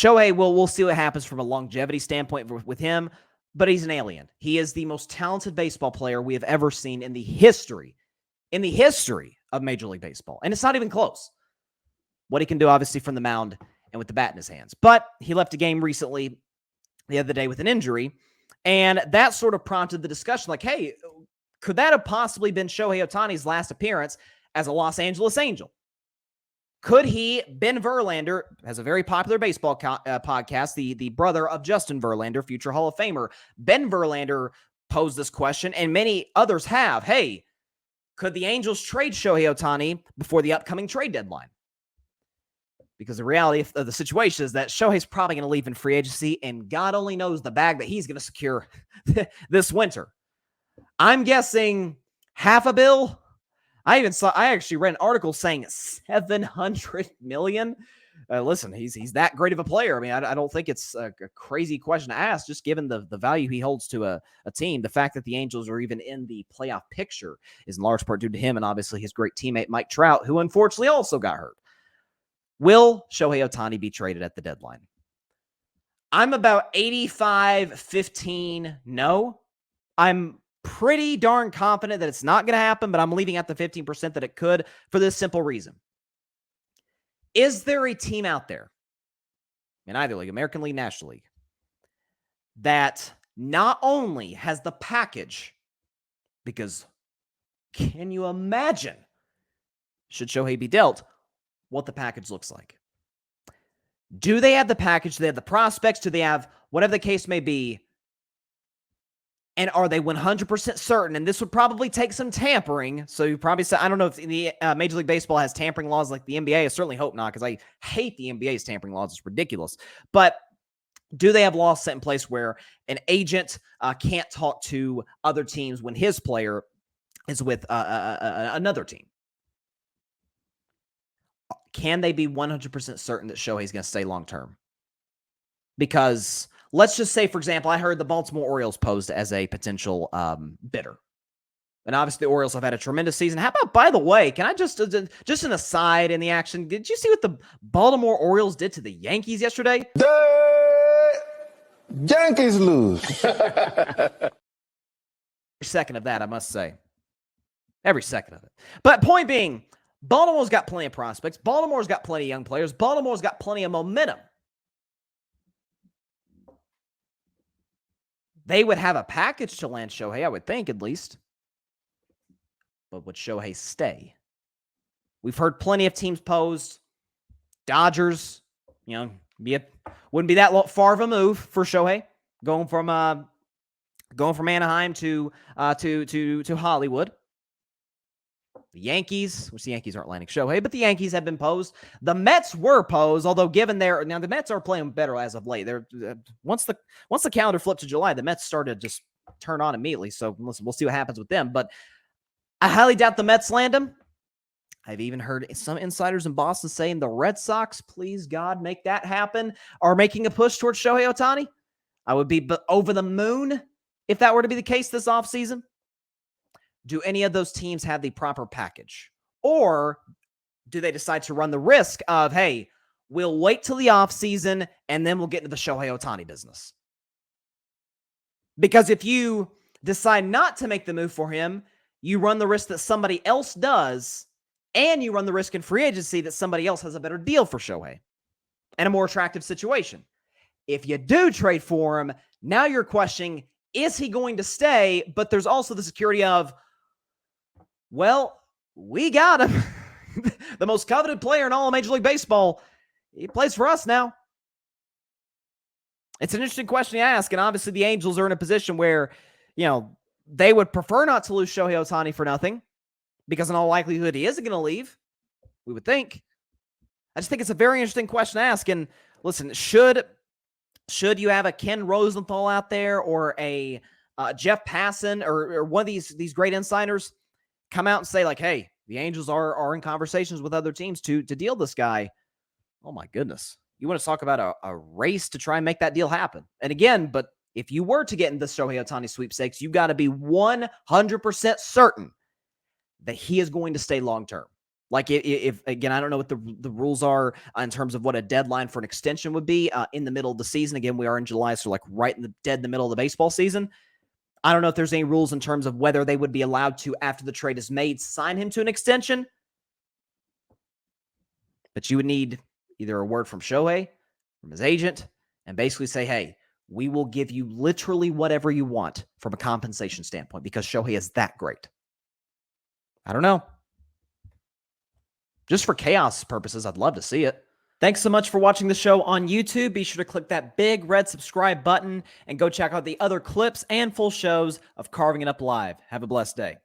Shohei, we'll see what happens from a longevity standpoint with him, but he's an alien. He is the most talented baseball player we have ever seen in the history of Major League Baseball. And it's not even close. What he can do, obviously, from the mound and with the bat in his hands. But he left a game recently, the other day, with an injury, and that sort of prompted the discussion, like, hey, could that have possibly been Shohei Ohtani's last appearance as a Los Angeles Angel? Could he, Ben Verlander, has a very popular baseball podcast, the brother of Justin Verlander, future Hall of Famer. Ben Verlander posed this question, and many others have. Hey, could the Angels trade Shohei Ohtani before the upcoming trade deadline? Because the reality of the situation is that Shohei's probably going to leave in free agency, and God only knows the bag that he's going to secure this winter. I'm guessing $500 million. I actually read an article saying $700 million. Listen, he's that great of a player. I mean, I don't think it's a crazy question to ask, just given the value he holds to a team. The fact that the Angels are even in the playoff picture is in large part due to him and obviously his great teammate, Mike Trout, who unfortunately also got hurt. Will Shohei Ohtani be traded at the deadline? I'm about 85-15 no. I'm pretty darn confident that it's not going to happen, but I'm leaving out the 15% that it could for this simple reason. Is there a team out there in either league, American League, National League, that not only has the package, because can you imagine, should Shohei be dealt, what the package looks like? Do they have the package? Do they have the prospects? Do they have whatever the case may be? And are they 100% certain? And this would probably take some tampering. So you probably say, I don't know if the Major League Baseball has tampering laws like the NBA. I certainly hope not, because I hate the NBA's tampering laws. It's ridiculous. But do they have laws set in place where an agent can't talk to other teams when his player is with another team? Can they be 100% certain that Shohei's going to stay long-term? Because let's just say, for example, I heard the Baltimore Orioles posed as a potential bidder. And obviously the Orioles have had a tremendous season. How about, by the way, can I just an aside in the action, did you see what the Baltimore Orioles did to the Yankees yesterday? The Yankees lose. Every second of that, I must say. Every second of it. But point being, Baltimore's got plenty of prospects. Baltimore's got plenty of young players. Baltimore's got plenty of momentum. They would have a package to land Shohei, I would think, at least. But would Shohei stay? We've heard plenty of teams posed. Dodgers, wouldn't be that far of a move for Shohei, going from Anaheim to Hollywood. The Yankees, which the Yankees aren't landing Shohei, but the Yankees have been posed. The Mets were posed, although now the Mets are playing better as of late. They're once the calendar flipped to July, the Mets started to just turn on immediately. So listen, we'll see what happens with them. But I highly doubt the Mets land him. I've even heard some insiders in Boston saying the Red Sox, please God, make that happen, are making a push towards Shohei Ohtani. I would be over the moon if that were to be the case this offseason. Do any of those teams have the proper package? Or do they decide to run the risk of, hey, we'll wait till the offseason and then we'll get into the Shohei Ohtani business? Because if you decide not to make the move for him, you run the risk that somebody else does, and you run the risk in free agency that somebody else has a better deal for Shohei and a more attractive situation. If you do trade for him, now you're questioning, is he going to stay? But there's also the security of, well, we got him. The most coveted player in all of Major League Baseball. He plays for us now. It's an interesting question to ask, and obviously the Angels are in a position where, they would prefer not to lose Shohei Ohtani for nothing, because in all likelihood he isn't going to leave, we would think. I just think it's a very interesting question to ask, and listen, should you have a Ken Rosenthal out there or a Jeff Passan or one of these great insiders come out and say, like, hey, the Angels are in conversations with other teams to deal this guy. Oh, my goodness. You want to talk about a race to try and make that deal happen. And again, but if you were to get in the Shohei Ohtani sweepstakes, you got to be 100% certain that he is going to stay long-term. Like if again, I don't know what the rules are in terms of what a deadline for an extension would be in the middle of the season. Again, we are in July, so like right in the middle of the baseball season. I don't know if there's any rules in terms of whether they would be allowed to, after the trade is made, sign him to an extension. But you would need either a word from Shohei, from his agent, and basically say, hey, we will give you literally whatever you want from a compensation standpoint because Shohei is that great. I don't know. Just for chaos purposes, I'd love to see it. Thanks so much for watching the show on YouTube. Be sure to click that big red subscribe button and go check out the other clips and full shows of Carving It Up Live. Have a blessed day.